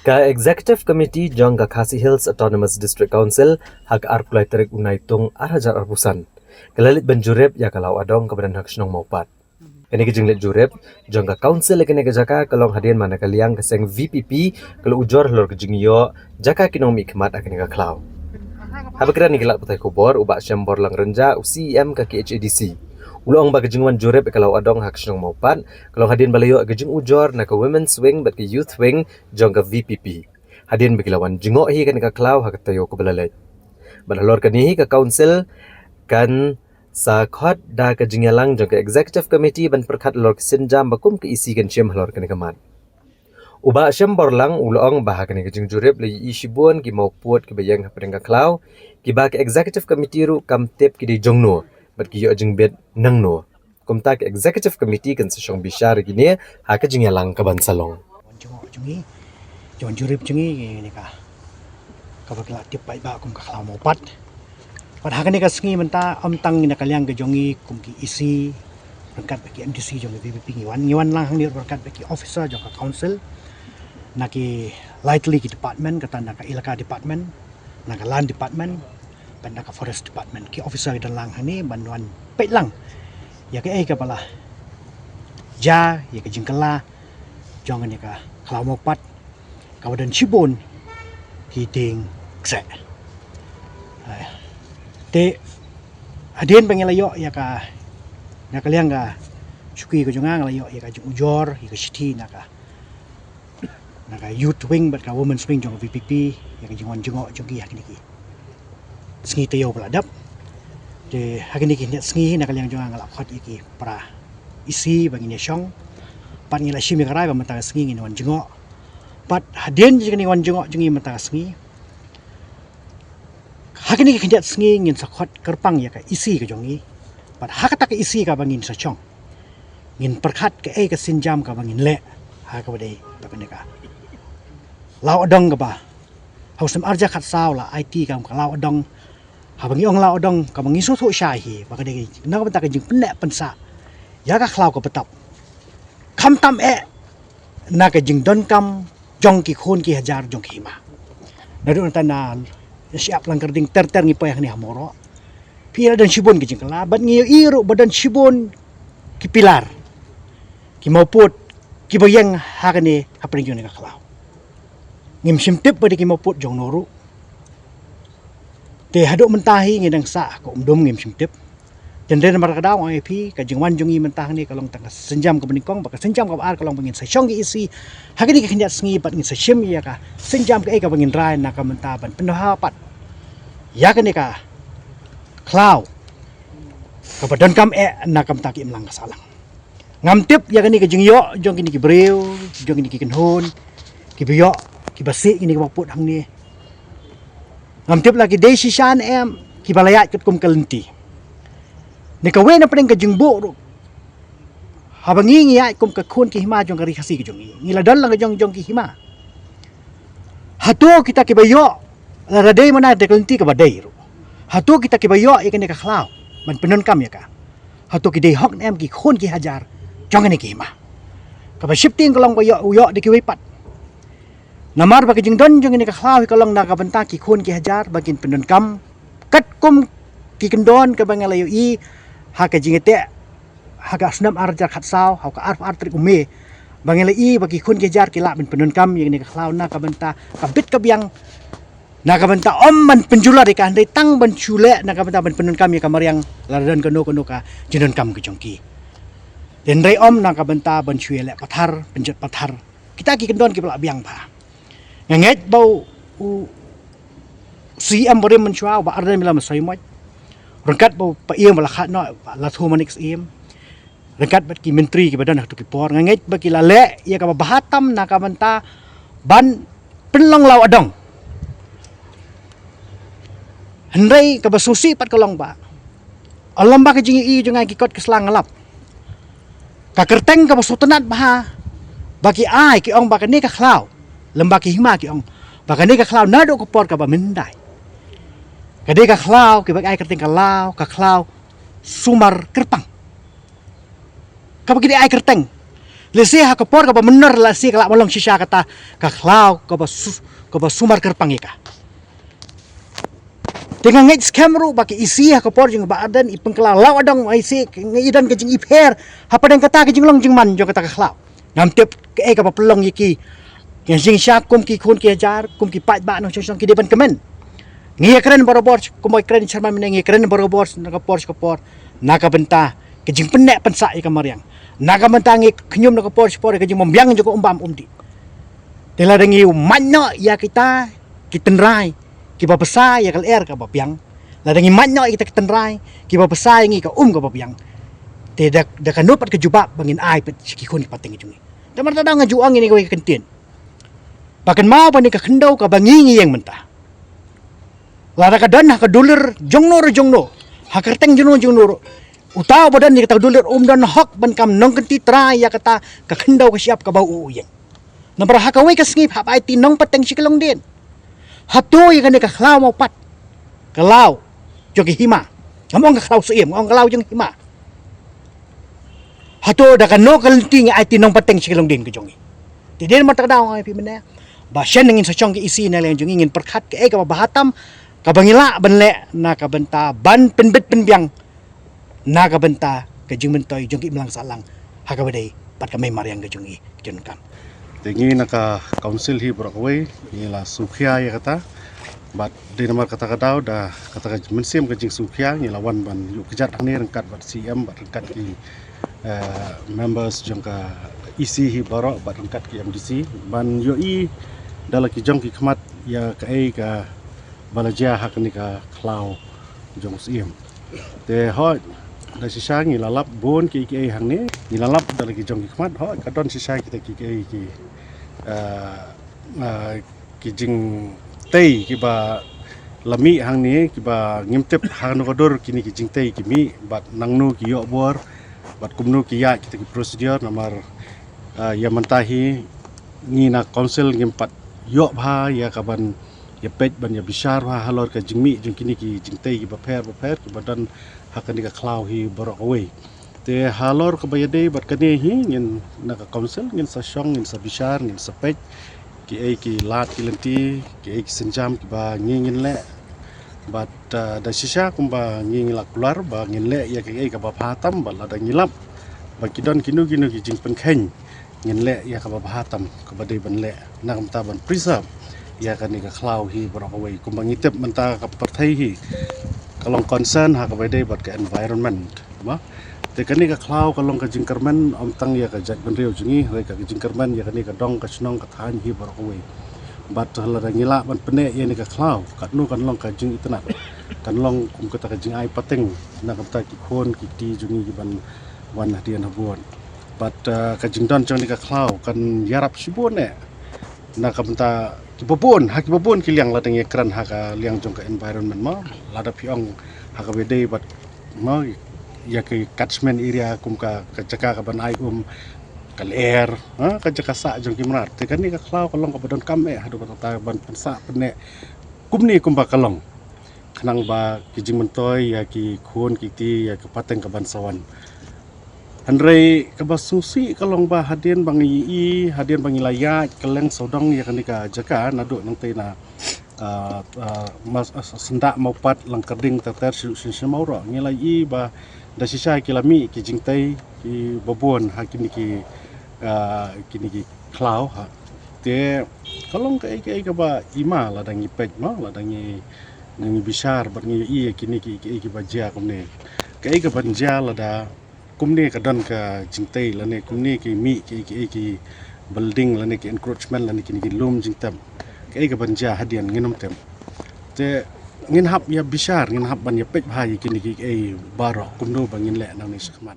Ka Executive Committee jong ka Khasi Hills Autonomous District Council hak arpulai terik unaitung arajar arpusan. Kelalit banjurep ya kalau adong kebadan hak senong maupat. Kini kejenglit jurep jong ka council kini kejaka kalong hadian mana kaliang keseng VPP kalau ujor lor kejengio jaka kinong mikmat akan ka klau. Habakira ni kelak putai kubor ubak syambor lang renja UCM ka KHADC. Ulong ba kejengwan jurep kalau adong hak senong maupat kalau hadian balayo kejeng ujor na ka women's wing bat ka youth wing jong ka VPP. Hadian bagilawan jengok hi kan ka klau hak tayo ko balalay. Balor kanihi ka council kan sa khot da ka jingyalang jong ka executive committee ban perkat lor sinjam bakum ke isi kan syam halor kan kamat. Uba syam borlang ulong bah kan ka jeng jurep le isibun ki mau puat ki bayang hapadang ka klau ki ba ka executive committee ru kam tep ki di jongno bat ki yo jeng bet nang no. Kumta ka executive committee kan sa syong bishar gini ha ka jingyalang ka ban salong. Jengok jengi jon jurip jengi ni ka kabakila tip pai ba kum ka klau mau pat padahal ni ka sengi menta om tang ni kaliang ke jongi kum ki isi berkat bagi MDC jongi BBP ngiwan lang hang ni berkat bagi officer jong ka council naki lightly ki department kata nak ilaka department nak land department dan nak forest department ki officer dan lang hang ni banduan pet lang ya ke kepala ja ya ke jingkala jong ni ka klau mau pat kawadan Shibun hiting kse te adien pengelayo ya ka nakaliang ka syuki ko jungang layo ya ka ujor ya ka shiti naka youth wing bat ka women's wing jong VPP ya ka jengok jogi hakiniki sengi tayo peladap te hakiniki net sengi nakaliang jungang ngalap khot iki para isi bagi ni syong pat ngila shimi karai ba mata sengi ngiwan jengok pat hadien jeng wan jengok jengi mata sengi hakini kinjat sengi ngin sakot kerpang ya ka isi ka jongi pat hakata ka isi ka bangin sa chong ngin perkhat ka ka sinjam ka bangin le ha ka badai bakane ka law adong ka ba hausam arja khat saw la IT ka law adong ha bangi ong law adong ka bangi so tho shai hi bakane na ka bata ka jing penne pensa ya ka khlaw ka betap kham tam na ka jing don kam jong ki khon ki hajar jong ki ma nadu tana siap lang kerding ter ngi payah ni hamoro pira dan Shibun ki jingkala bat ngi iru badan Shibun ki pilar ki mauput ki bayang hakane hapring jong ni ka klau ngim simtip badi ki mauput jong noru te haduk mentahi ngidang sa ko umdum ngim simtip Jendren markadaw ang IP kajingwan jongi mentah ni kalong tang senjam ke benikong baka senjam ke ar kalong bangin sa syong isi hakini ka kinjat sengi pat ngin sa syim ya ka senjam ke ka bangin rai na ka mentaban pendapat ya kani ka klau ka badan kam na kam taki imlang kasalang ngamtip ya kani ka jingyo jong kini ki breu jong kini ki kenhon ki biyo ki basi kini ka put hang ni ngamtip lagi desi shan ki balayat ket kum kalenti nikawe na pring ka jingbo ro habangi ngi kum ka khon ki hima jong kari khasi ki jong ngila dal lang jong ki hima hato kita ki bayo la radai mana de kalenti ka badai ro hato kita ki bayo ikan ka khlaw man penon kam ya ka hato ki dei hok em ki khon ki hajar jong ni ki hima ka ba shifting kalong bayo uyo de ki wepat namar ba ki jing don jong ni ka khlaw kalong na ka banta ki khon ki hajar bagin penon kam kat kum ki kendon ka bangalayo i haka jingete haka snam arjar khat saw haka ar trik ume bangela i bagi khun kejar kila ben penun kam yang ni ka khlaw na ka benta ka bit ka biang na ka benta om man penjula de ka ndai tang ban chule na ka benta ben penun kam ya ka mariang ladan kono ka jinon kam ke jongki den rai om na ka benta ban chule pathar penjat pathar kita ki kendon ki pala biang ba nganget bau CM bore menchua ba ardan mila masai mo rengkat bau pa iem bala khat no la thu manix iem rengkat bat ki menteri ki badan hatu ki por nganget ba ki lale ya ka bahatam na ka banta ban penlong law adong hendai ka basusi pat kolong ba alam ba ka jingi i jangai ki kot keslang ngalap ka kerteng ka basutenat ba bagi ai ki ong ba ka ni ka khlaw lembah ki hima ki ong ba ka ni ka khlaw na do ko por ka ba mendai kadai ka khlaw ki bagai kerting ka law ka khlaw sumar kerpang ka bagi ai kerteng Lesi ha kapor ka ba bener lesi kala malong sisa kata ka klau ka ba sumar kerpang ika. Dengan ngait skamru baki isi ha kapor jeng ba adan ipeng kala law adang isi ngidan ke jeng iper ha padang kata ke jeng long jeng man jeng kata ka klau. Ngam tep ke ka ba pelong yiki. Yang jeng syakum ki kun ki ajar kum ki pat ba no song ki depan kemen. Ngi keren borobor kumoy keren charma menengi keren borobor nakapor naka benta ke jeng penek pensa ika mariang. Naga mentangi kenyum nak por ke jeng membiang joko umbam umdi. Tela dengi manyo ya kita tenrai ki ba besar ya kal er ka ba biang. La dengi manyo kita tenrai ki ba besar ngi ka ka ba biang. Te dak kanupat ke jubab bangin ai pet ki kun pateng jungi. Tamar tadang ngajuang ini ka kentin. Bahkan mau pa ni ka kendau ka bangi yang mentah. La ka dan ka dulir jongno ha kerteng jongno utaw badan ni kata dulir dan hak ban kam nong kenti try ya kata ka kendau ka siap ka bau uyeng. Nampak hakawai ka sngip hap ai ti nong pateng sikalong din. Hatu ya kan ka klau mau pat. Kalau jogi hima. Ngomong ka klau suim, ngomong klau jeng hima. Hatu da kan no kalenti ai ti nong pateng sikalong din ka jongi. Ti din mata daw ai pi mena. Ba syen ngin sa chong ki isi na lang jongi ngin perkhat ke ka bahatam ka bangila banle na ka benta ban penbet penbiang naga benta ke jing mentoy jong imlang salang hakabadai pat kami mariang ke jongi jon kam tengi naka council hi brokwe ila sukhia ya kata bat di nomor kata kadau da kata ka mensim ke jing sukhia ila wan ban yu kejat ni rengkat bat CM bat rengkat ki members jong ka isi hi barok bat rengkat ki MDC ban yo i dala ki jong ki khmat ya ka ai ka balaja hak ni ka klau jong CM te hot da sisa ngi lalap bon ki hang ni ngi lalap da lagi jong ki khmat ho ka don sisa kita ki ki jing tei ki ba lami hang ni ki ba ngimtep hang no kodor kini ki jing tei ki mi bat nangnu ki yo bor bat kumnu ki ya kita ki procedure nomor ya mentahi ngi na council ngimpat yo bha ya kaban ya pej ban ya bishar ha halor ka jing mi jing kini ki jing tei ki ba pher ki badan hakan ka klau hi borok away te halor ka bayade bat kani hi ngin naka council ngin sa shong ngin sa bishar ngin sa pej ki ai ki lat ki lenti ki ai ki senjam ki ba ngin le bat da shisha kum ba ngin la kular ba ngin le ya ki ai ka ba phatam ba la da ngilap ba ki don kinu ki jing pen khen ngin le ya ka ba phatam ka ba dei ban le na kam ta ban preserve ya kan ni ka klau hi borok away kum ba ngitep menta ka parthai hi kalong concern ha ka dei bat ka environment ma te kani ka klau kalong ka jingkerman om tang ya ka jat ban riu jungi re ka jingkerman ya kani ka dong ka snong ka than hi borok we bat hala da ngila ban pene ya ni ka klau ka nu kan long ka jing itna kan long kum ka ta ka jing ai pateng na ka ta ki khon ki ti jungi ki ban wan hadian habon bat ka jing don chong ni ka klau kan yarap sibon ne na ka benta ki babon ki liang la deng ekran ha ka liang jong ka environment ma la da piong ha ka bede bat ma ya ke catchment area kum ka jaka ka ban ai kal air ha ka jaka sa jong ki mrat te kan ni ka klau kalong ka badon kam ha do ka ta ban pensa pene kum ni kum ba kalong khnang ba ki jing mentoy ya ki khon ki ti ya ka pateng ka ban sawan Andre kabasusi kalong ba hadian bang i hadian bang ilaya keleng sodong ya kan ka jaka nado nang te na mas sendak mau pat lang kerding ter sin mau ro ngilai i ba da sisa kilami ki jingtai ki babon hakini ki klau ha te kalong ka ba ima la dangi pej ma la dangi bisar bangi i kini ki bajia kumne ka banja la da kumni ka don ka jingtai lane kumni ki mi ki building lane ki encroachment lane ki lum jingtam ka banja hadian nginom tem te ngin hap ya bishar ngin hap ban ya pej bhai ki baro kumno bangin le nang ni sakman